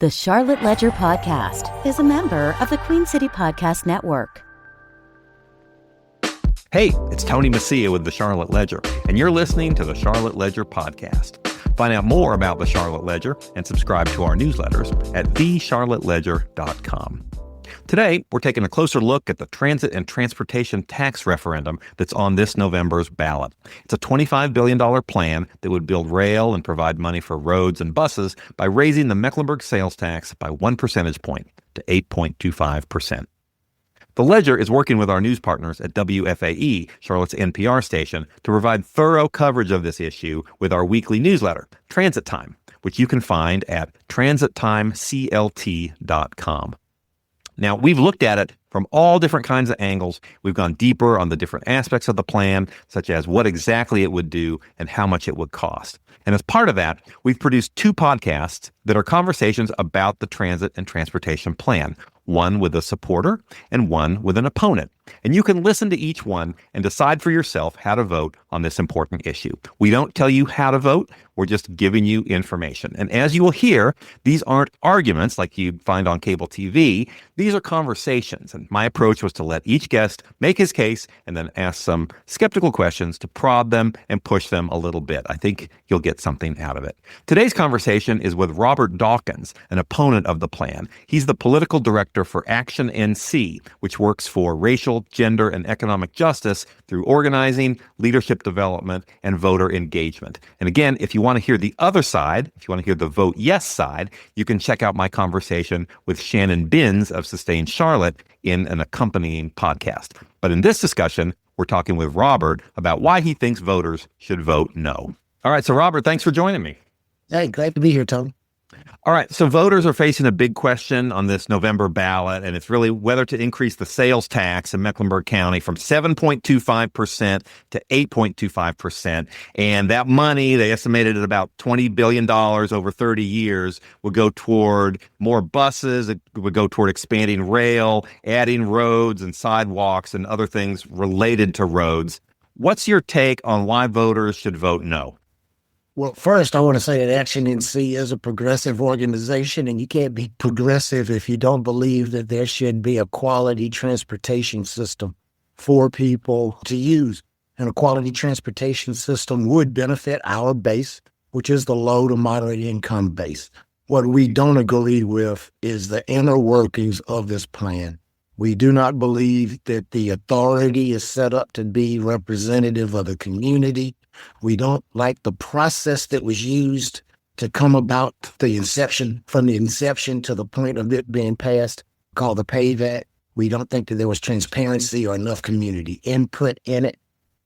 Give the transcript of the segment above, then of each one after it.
The Charlotte Ledger Podcast is a member of the Queen City Podcast Network. Hey, it's Tony Mecia with the Charlotte Ledger, and you're listening to the Charlotte Ledger Podcast. Find out more about the Charlotte Ledger and subscribe to our newsletters at thecharlotteledger.com. Today, we're taking a closer look at the transit and transportation tax referendum that's on this November's ballot. It's a $25 billion plan that would build rail and provide money for roads and buses by raising the Mecklenburg sales tax by 1 percentage point to 8.25%. The Ledger is working with our news partners at WFAE, Charlotte's NPR station, to provide thorough coverage of this issue with our weekly newsletter, Transit Time, which you can find at transittimeclt.com. Now, we've looked at it from all different kinds of angles. We've gone deeper on the different aspects of the plan, such as what exactly it would do and how much it would cost. And as part of that, we've produced 2 podcasts that are conversations about the transit and transportation plan, one with a supporter and one with an opponent. And you can listen to each one and decide for yourself how to vote on this important issue. We don't tell you how to vote. We're just giving you information. And as you will hear, these aren't arguments like you'd find on cable TV. These are conversations. And my approach was to let each guest make his case and then ask some skeptical questions to prod them and push them a little bit. I think you'll get something out of it. Today's conversation is with Robert Dawkins, an opponent of the plan. He's the political director for Action NC, which works for racial, gender, and economic justice through organizing, leadership development, and voter engagement. And again, if you want to hear the other side, if you want to hear the vote yes side, you can check out my conversation with Shannon Binns of Sustain Charlotte in an accompanying podcast. But in this discussion, we're talking with Robert about why he thinks voters should vote no. All right, so Robert, thanks for joining me. Hey, glad to be here, Tony. All right, so voters are facing a big question on this November ballot, and it's really whether to increase the sales tax in Mecklenburg County from 7.25% to 8.25%. And that money, they estimated at about $20 billion over 30 years, would go toward more buses, it would go toward expanding rail, adding roads and sidewalks and other things related to roads. What's your take on why voters should vote no? Well, first, I want to say that Action NC is a progressive organization, and you can't be progressive if you don't believe that there should be a quality transportation system for people to use. And a quality transportation system would benefit our base, which is the low to moderate income base. What we don't agree with is the inner workings of this plan. We do not believe that the authority is set up to be representative of the community. We don't like the process that was used to come about the inception, from the inception to the point of it being passed, called the PAVE Act. We don't think that there was transparency or enough community input in it.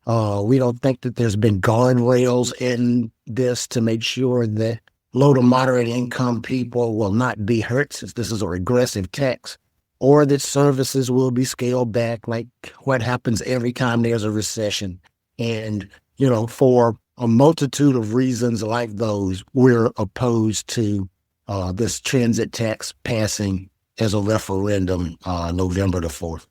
We don't think that there's been guardrails in this to make sure that low to moderate income people will not be hurt, since this is a regressive tax, or that services will be scaled back like what happens every time there's a recession. And for a multitude of reasons like those, we're opposed to this transit tax passing as a referendum November the 4th.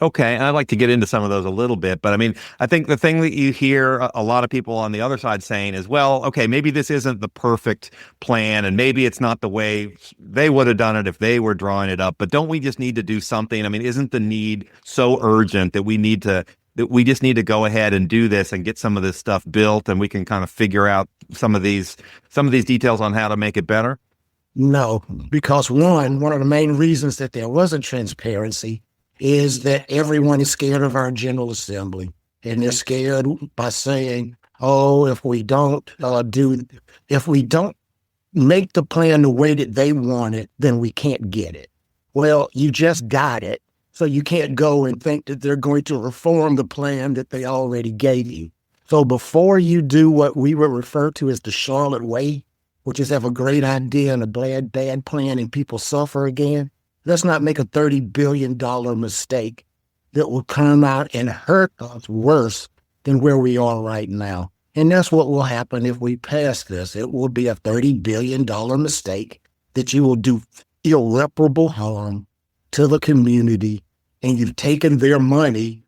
Okay, I'd like to get into some of those a little bit, but I think the thing that you hear a lot of people on the other side saying is, well, okay, maybe this isn't the perfect plan, and maybe it's not the way they would have done it if they were drawing it up, but don't we just need to do something? Isn't the need so urgent that we just need to go ahead and do this and get some of this stuff built, and we can kind of figure out some of these details on how to make it better? No, because one of the main reasons that there wasn't transparency is that everyone is scared of our General Assembly. And they're scared by saying, if we don't make the plan the way that they want it, then we can't get it. Well, you just got it. So you can't go and think that they're going to reform the plan that they already gave you. So before you do what we would refer to as the Charlotte way, which is have a great idea and a bad plan and people suffer again, let's not make a $30 billion mistake that will come out and hurt us worse than where we are right now. And that's what will happen if we pass this. It will be a $30 billion mistake that you will do irreparable harm to the community, and you've taken their money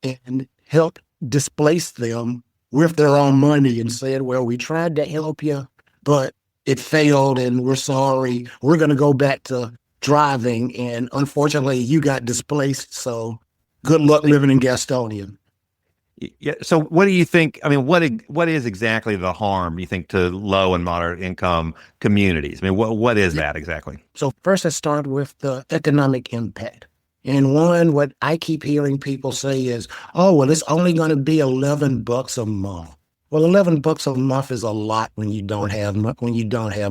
and helped displace them with their own money and said, well, we tried to help you, but it failed and we're sorry. We're going to go back to driving. And unfortunately, you got displaced. So good luck living in Gastonia. Yeah. So what do you think? I mean, what is exactly the harm you think to low and moderate income communities? I mean, what is that exactly? So first, let's start with the economic impact. And one, what I keep hearing people say is, oh, well, it's only going to be $11 a month. Well, $11 a month is a lot when you don't have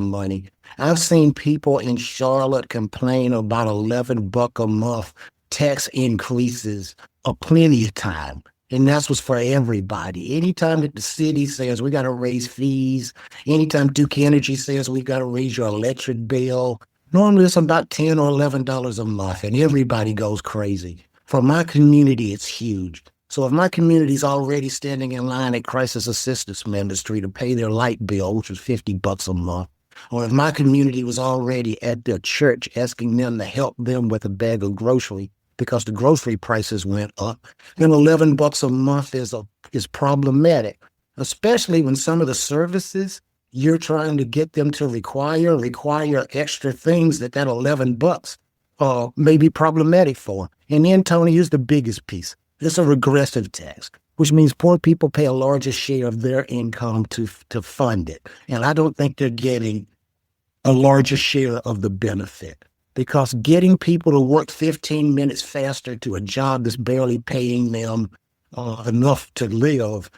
money. I've seen people in Charlotte complain about $11 a month tax increases plenty of time. And that's what's for everybody. Anytime that the city says we got to raise fees, anytime Duke Energy says we got to raise your electric bill, normally it's about $10 or $11 a month, and everybody goes crazy. For my community, it's huge. So if my community's already standing in line at Crisis Assistance Ministry to pay their light bill, which was $50 a month, or if my community was already at their church asking them to help them with a bag of groceries, because the grocery prices went up, then $11 a month is problematic, especially when some of the services you're trying to get them to require extra things that $11 may be problematic for. And then, Tony, here's the biggest piece. It's a regressive tax, which means poor people pay a larger share of their income to fund it. And I don't think they're getting a larger share of the benefit. Because getting people to work 15 minutes faster to a job that's barely paying them enough to live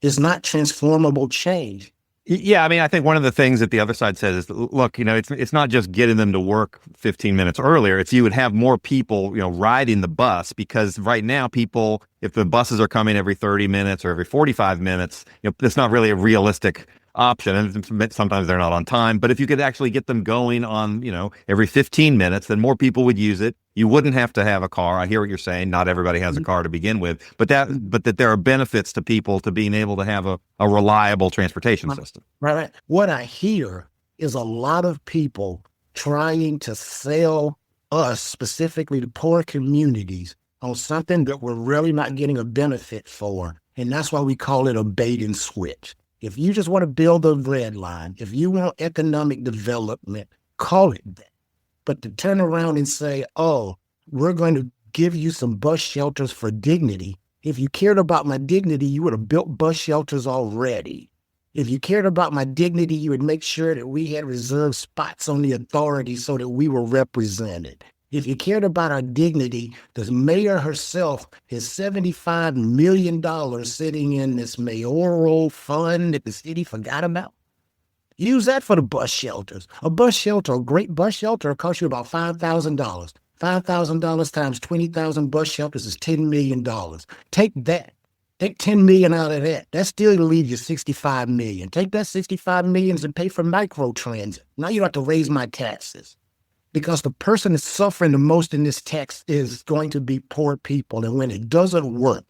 is not transformable change. Yeah, I mean, I think one of the things that the other side says is, look, it's not just getting them to work 15 minutes earlier. It's you would have more people, riding the bus, because right now people, if the buses are coming every 30 minutes or every 45 minutes, it's not really a realistic option, and sometimes they're not on time. But if you could actually get them going on, every 15 minutes, then more people would use it. You wouldn't have to have a car. I hear what you're saying. Not everybody has a car to begin with, but that there are benefits to people to being able to have a reliable transportation system. Right. What I hear is a lot of people trying to sell us, specifically the poor communities, on something that we're really not getting a benefit for. And that's why we call it a bait and switch. If you just want to build a red line, if you want economic development, call it that. But to turn around and say, oh, we're going to give you some bus shelters for dignity. If you cared about my dignity, you would have built bus shelters already. If you cared about my dignity, you would make sure that we had reserved spots on the authority so that we were represented. If you cared about our dignity, the mayor herself has $75 million sitting in this mayoral fund that the city forgot about. Use that for the bus shelters. A bus shelter, a great bus shelter, costs you about $5,000. $5,000 times 20,000 bus shelters is $10 million. Take that. Take $10 million out of that. That still leaves you $65 million. Take that $65 million and pay for microtransit. Now you don't have to raise my taxes. Because the person that's suffering the most in this tax is going to be poor people. And when it doesn't work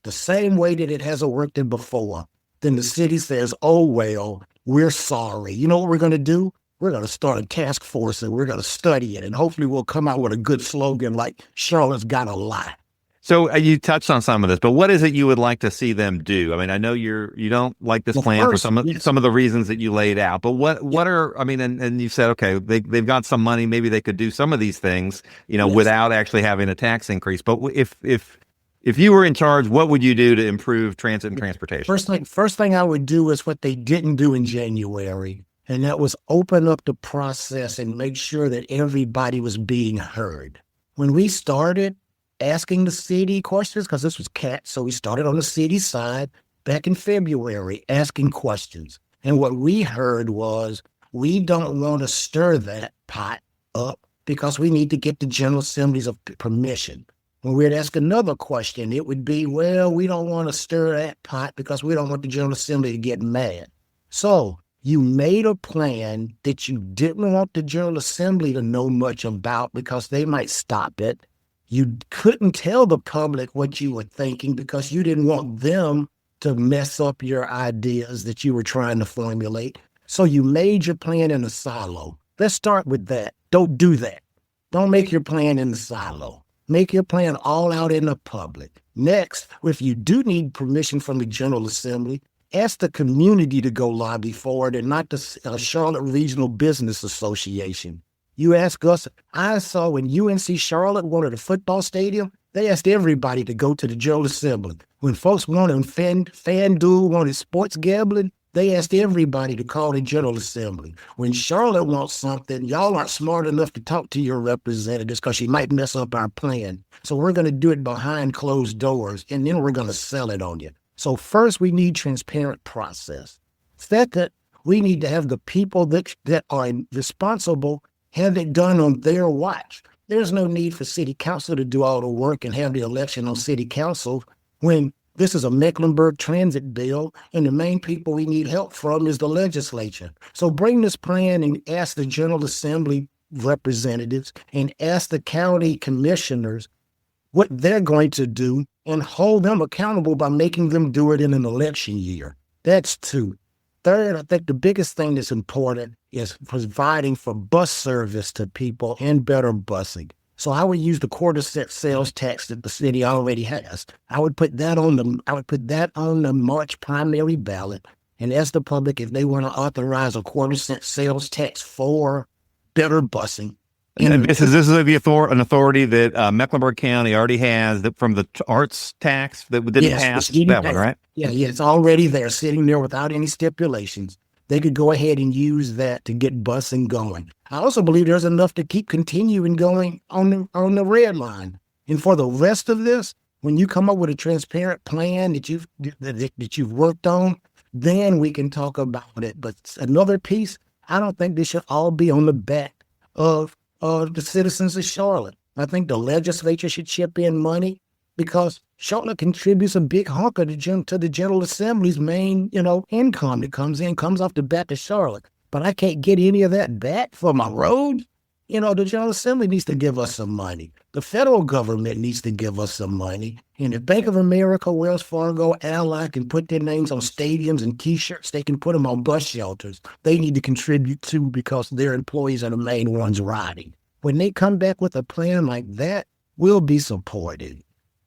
the same way that it hasn't worked in before, then the city says, oh, well, we're sorry. You know what we're going to do? We're going to start a task force and we're going to study it. And hopefully we'll come out with a good slogan like Charlotte's got a lie. So you touched on some of this, but what is it you would like to see them do? I mean, I know you don't like this plan for some of the reasons that you laid out, but what are, I mean, and you said, okay, they've got some money, maybe they could do some of these things, without actually having a tax increase. But if you were in charge, what would you do to improve transit and transportation? First thing I would do is what they didn't do in January, and that was open up the process and make sure that everybody was being heard. When we started asking the city questions, because this was CAT, so we started on the city side back in February, asking questions. And what we heard was, we don't want to stir that pot up because we need to get the General Assembly's permission. When we'd ask another question, it would be, well, we don't want to stir that pot because we don't want the General Assembly to get mad. So you made a plan that you didn't want the General Assembly to know much about because they might stop it. You couldn't tell the public what you were thinking because you didn't want them to mess up your ideas that you were trying to formulate. So you made your plan in a silo. Let's start with that. Don't do that. Don't make your plan in the silo. Make your plan all out in the public. Next, if you do need permission from the General Assembly, Ask the community to go lobby for it and not the Charlotte Regional Business Association. You ask us, I saw when UNC Charlotte wanted a football stadium, they asked everybody to go to the General Assembly. When folks wanted FanDuel wanted sports gambling, they asked everybody to call the General Assembly. When Charlotte wants something, y'all aren't smart enough to talk to your representatives because you might mess up our plan. So we're going to do it behind closed doors, and then we're going to sell it on you. So first, we need transparent process. Second, we need to have the people that are responsible have it done on their watch. There's no need for city council to do all the work and have the election on city council when this is a Mecklenburg transit bill, and the main people we need help from is the legislature. So bring this plan and ask the General Assembly representatives and ask the county commissioners what they're going to do and hold them accountable by making them do it in an election year. That's two. Third, I think the biggest thing that's important is providing for bus service to people and better busing. So I would use the quarter-cent sales tax that the city already has. I would put that on the March primary ballot and ask the public if they want to authorize a quarter-cent sales tax for better busing. And this is an authority that Mecklenburg County already has from the arts tax that didn't pass that one, right? Yeah, it's already there, sitting there without any stipulations. They could go ahead and use that to get busing going. I also believe there's enough to keep continuing going on the red line. And for the rest of this, when you come up with a transparent plan that you've worked on, then we can talk about it. But another piece, I don't think this should all be on the back of the citizens of Charlotte. I think the legislature should chip in money because Charlotte contributes a big hunk of to the General Assembly's main, income that comes off the back of Charlotte. But I can't get any of that back for my road. The General Assembly needs to give us some money. The federal government needs to give us some money. And if Bank of America, Wells Fargo, Ally can put their names on stadiums and T-shirts, they can put them on bus shelters. They need to contribute too because their employees are the main ones riding. When they come back with a plan like that, we'll be supported.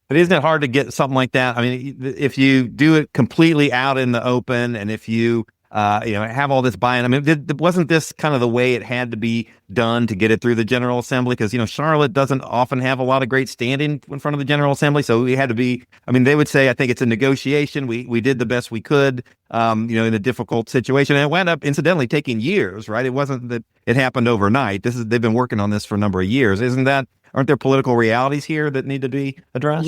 But isn't it hard to get something like that? I mean, if you do it completely out in the open, and if you have all this buy-in, I mean, wasn't this kind of the way it had to be done to get it through the General Assembly? Because, Charlotte doesn't often have a lot of great standing in front of the General Assembly. So we had to be, they would say, I think it's a negotiation. We did the best we could, in a difficult situation. And it wound up, incidentally, taking years, right? It wasn't that it happened overnight. They've been working on this for a number of years. Aren't there political realities here that need to be addressed?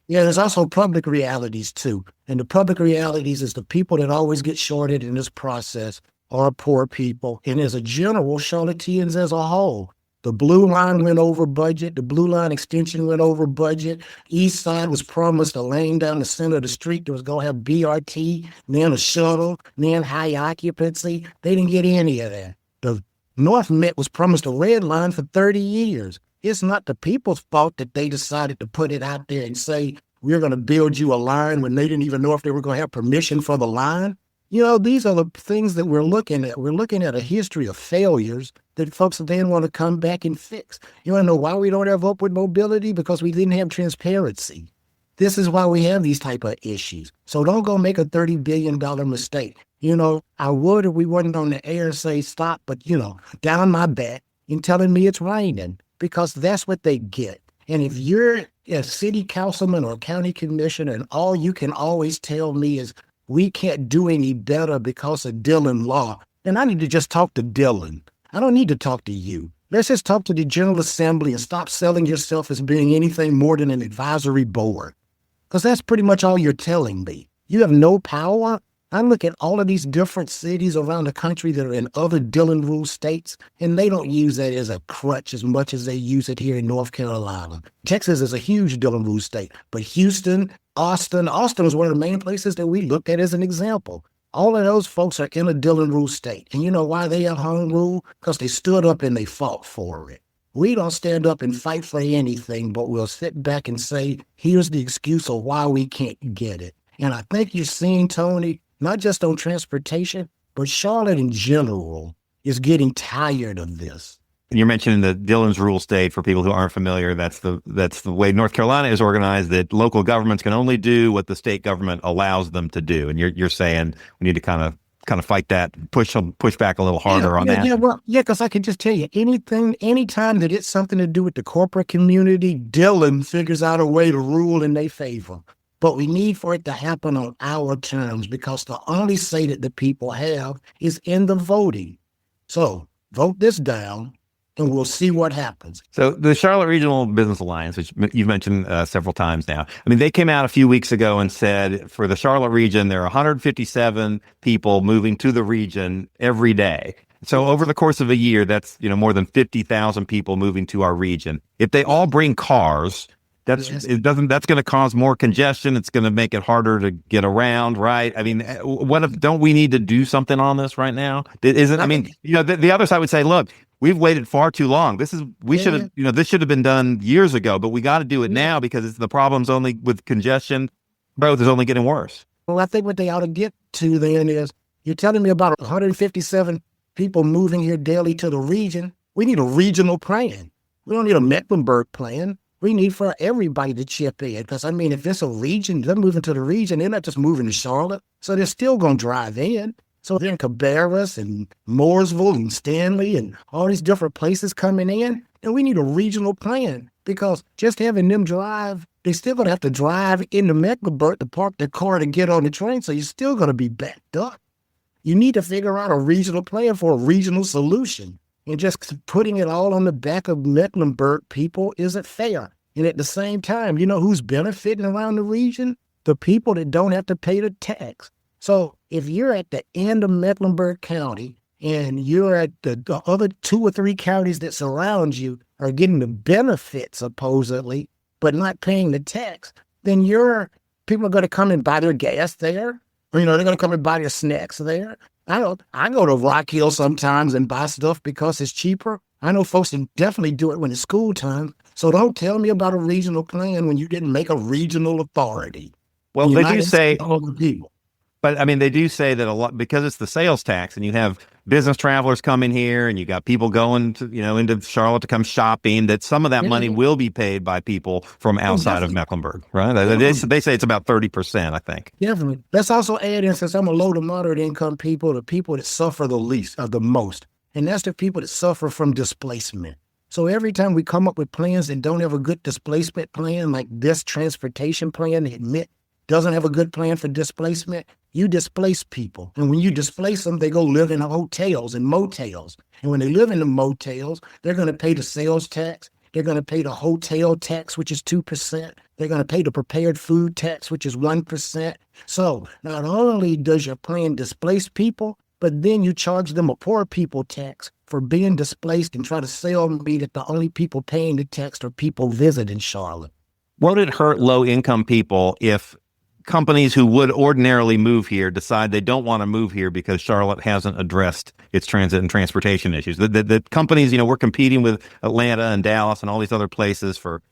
There's also public realities too. And the public realities is the people that always get shorted in this process are poor people. And as a general, Charlotteans as a whole. The Blue Line went over budget. The Blue Line extension went over budget. East Side was promised a lane down the center of the street that was going to have BRT, then a shuttle, then high occupancy. They didn't get any of that. The North Met was promised a red line for 30 years. It's not the people's fault that they decided to put it out there and say, we're going to build you a line when they didn't even know if they were going to have permission for the line. These are the things that we're looking at. We're looking at a history of failures that folks then want to come back and fix. You want to know why we don't have upward mobility? Because we didn't have transparency. This is why we have these type of issues. So don't go make a $30 billion mistake. I would if we wasn't on the air say stop, but, down my back and telling me it's raining. Because that's what they get. And if you're a city councilman or a county commissioner and all you can always tell me is we can't do any better because of Dillon law, then I need to just talk to Dillon. I don't need to talk to you. Let's just talk to the General Assembly and stop selling yourself as being anything more than an advisory board. Because that's pretty much all you're telling me. You have no power. I look at all of these different cities around the country that are in other Dillon rule states, and they don't use that as a crutch as much as they use it here in North Carolina. Texas is a huge Dillon rule state, but Houston, Austin was one of the main places that we looked at as an example. All of those folks are in a Dillon rule state. And you know why they are home rule? Because they stood up and they fought for it. We don't stand up and fight for anything, but we'll sit back and say, here's the excuse of why we can't get it. And I think you're seeing, Tony, not just on transportation, but Charlotte in general is getting tired of this. You're mentioning the Dillon's rule state. For people who aren't familiar, that's the way North Carolina is organized, that local governments can only do what the state government allows them to do. And you're saying we need to kind of fight that, push back a little harder on that. Because I can just tell you, anytime that it's something to do with the corporate community, Dillon figures out a way to rule in their favor. But we need for it to happen on our terms, because the only say that the people have is in the voting. So vote this down, and we'll see what happens. So the Charlotte Regional Business Alliance, which you've mentioned several times now, I mean, they came out a few weeks ago and said for the Charlotte region, there are 157 people moving to the region every day. So over the course of a year, that's, more than 50,000 people moving to our region. If they all bring cars, that's going to cause more congestion. It's going to make it harder to get around, right? I mean, don't we need to do something on this right now? The other side would say, look, we've waited far too long. This should have been done years ago, but we got to do it now, because the problem's only with congestion. Growth is only getting worse. Well, I think what they ought to get to then is, you're telling me about 157 people moving here daily to the region. We need a regional plan. We don't need a Mecklenburg plan. We need for everybody to chip in, because, if it's a region, they're moving to the region. They're not just moving to Charlotte. So they're still going to drive in. So they're in Cabarrus and Mooresville and Stanley and all these different places coming in. And we need a regional plan, because just having them drive, they're still going to have to drive into Mecklenburg to park their car to get on the train. So you're still going to be backed up. You need to figure out a regional plan for a regional solution. And just putting it all on the back of Mecklenburg people isn't fair. And at the same time, who's benefiting around the region? The people that don't have to pay the tax. So if you're at the end of Mecklenburg County and you're at the other 2 or 3 counties that surround you are getting the benefit, supposedly, but not paying the tax, then people are going to come and buy their gas there. Or, they're going to come and buy their snacks there. I go to Rock Hill sometimes and buy stuff because it's cheaper. I know folks can definitely do it when it's school time. So don't tell me about a regional plan when you didn't make a regional authority. Well, they do say all the people. But they do say that a lot, because it's the sales tax, and you have business travelers coming here, and you got people going to, into Charlotte to come shopping, that some of that money will be paid by people from outside of Mecklenburg, right? They say it's about 30%, I think. Definitely. Let's also add in, since I'm a low to moderate income people, the people that suffer the least, or the most. And that's the people that suffer from displacement. So every time we come up with plans that don't have a good displacement plan, like this transportation plan, admit doesn't have a good plan for displacement, you displace people. And when you displace them, they go live in hotels and motels. And when they live in the motels, they're going to pay the sales tax. They're going to pay the hotel tax, which is 2%. They're going to pay the prepared food tax, which is 1%. So not only does your plan displace people, but then you charge them a poor people tax for being displaced and try to sell me that the only people paying the tax are people visiting Charlotte. Won't it hurt low-income people if companies who would ordinarily move here decide they don't want to move here because Charlotte hasn't addressed its transit and transportation issues? The companies, we're competing with Atlanta and Dallas and all these other places for,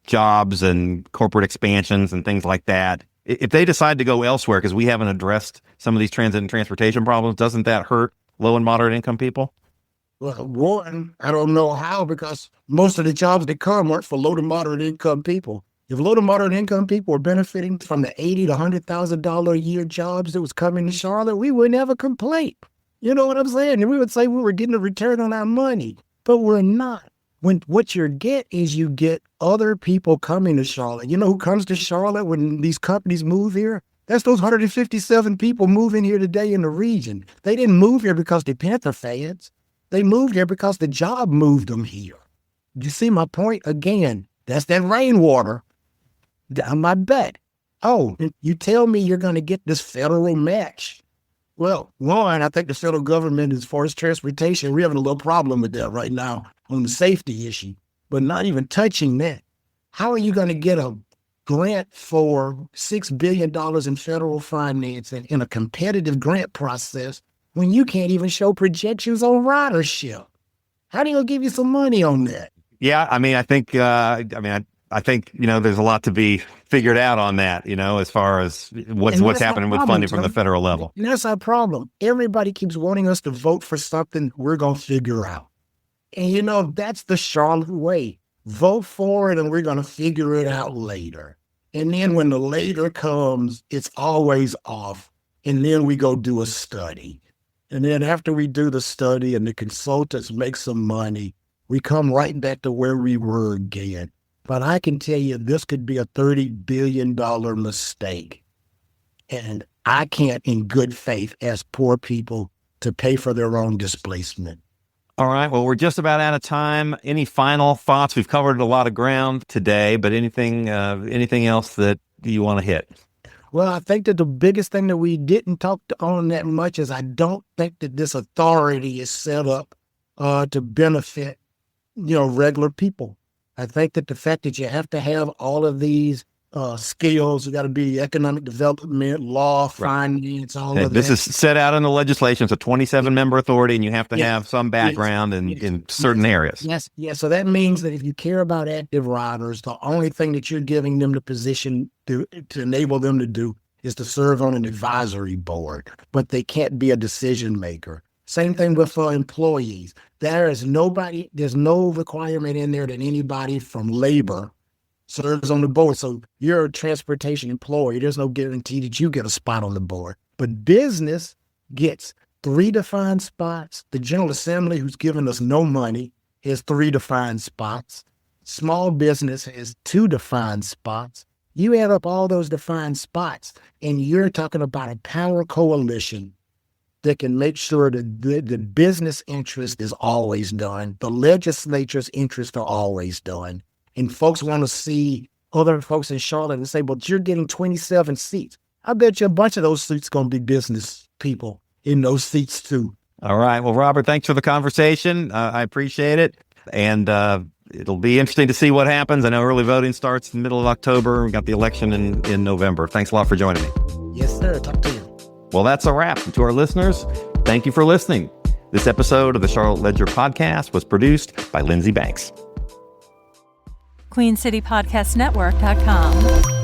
jobs and corporate expansions and things like that. If they decide to go elsewhere because we haven't addressed some of these transit and transportation problems, doesn't that hurt low and moderate income people? Well, one, I don't know how, because most of the jobs that come weren't for low to moderate income people. If low to moderate income people were benefiting from the $80,000 to $100,000 a year jobs that was coming to Charlotte, we wouldn't have a complaint. You know what I'm saying? And we would say we were getting a return on our money, but we're not. What you get is you get other people coming to Charlotte. You know who comes to Charlotte when these companies move here? That's those 157 people moving here today in the region. They didn't move here because they're Panther fans. They moved here because the job moved them here. You see my point? Again, that's that rainwater down my butt. Oh, you tell me you're going to get this federal match. Well, one, I think the federal government, as far as transportation, we're having a little problem with that right now on the safety issue, but not even touching that. How are you going to get a grant for $6 billion in federal financing in a competitive grant process when you can't even show projections on ridership? How do you give you some money on that? Yeah, I think, there's a lot to be figured out on that, as far as what's happening with funding from the federal level. And that's our problem. Everybody keeps wanting us to vote for something we're going to figure out. And that's the Charlotte way. Vote for it and we're going to figure it out later. And then when the later comes, it's always off. And then we go do a study. And then after we do the study and the consultants make some money, we come right back to where we were again. But I can tell you this could be a $30 billion mistake. And I can't, in good faith, ask poor people to pay for their own displacement. All right. Well, we're just about out of time. Any final thoughts? We've covered a lot of ground today, but anything else that you want to hit? Well, I think that the biggest thing that we didn't talk on that much is I don't think that this authority is set up to benefit, regular people. I think that the fact that you have to have all of these skills, you got to be economic development, law, finance, all of that. This is set out in the legislation. It's a 27-member authority, and you have to have some background in certain areas. Yes. So that means that if you care about active riders, the only thing that you're giving them the position to enable them to do is to serve on an advisory board, but they can't be a decision maker. Same thing with employees. There's no requirement in there that anybody from labor serves on the board. So you're a transportation employee. There's no guarantee that you get a spot on the board. But business gets 3 defined spots. The General Assembly, who's given us no money, has 3 defined spots. Small business has 2 defined spots. You add up all those defined spots, and you're talking about a power coalition that can make sure that the business interest is always done. The legislature's interests are always done. And folks want to see other folks in Charlotte and say, well, you're getting 27 seats. I bet you a bunch of those seats going to be business people in those seats too. All right. Well, Robert, thanks for the conversation. I appreciate it. And it'll be interesting to see what happens. I know early voting starts in the middle of October. We got the election in November. Thanks a lot for joining me. Yes, sir. Talk to you. Well, that's a wrap. And to our listeners, thank you for listening. This episode of the Charlotte Ledger podcast was produced by Lindsay Banks. QueenCityPodcastNetwork.com.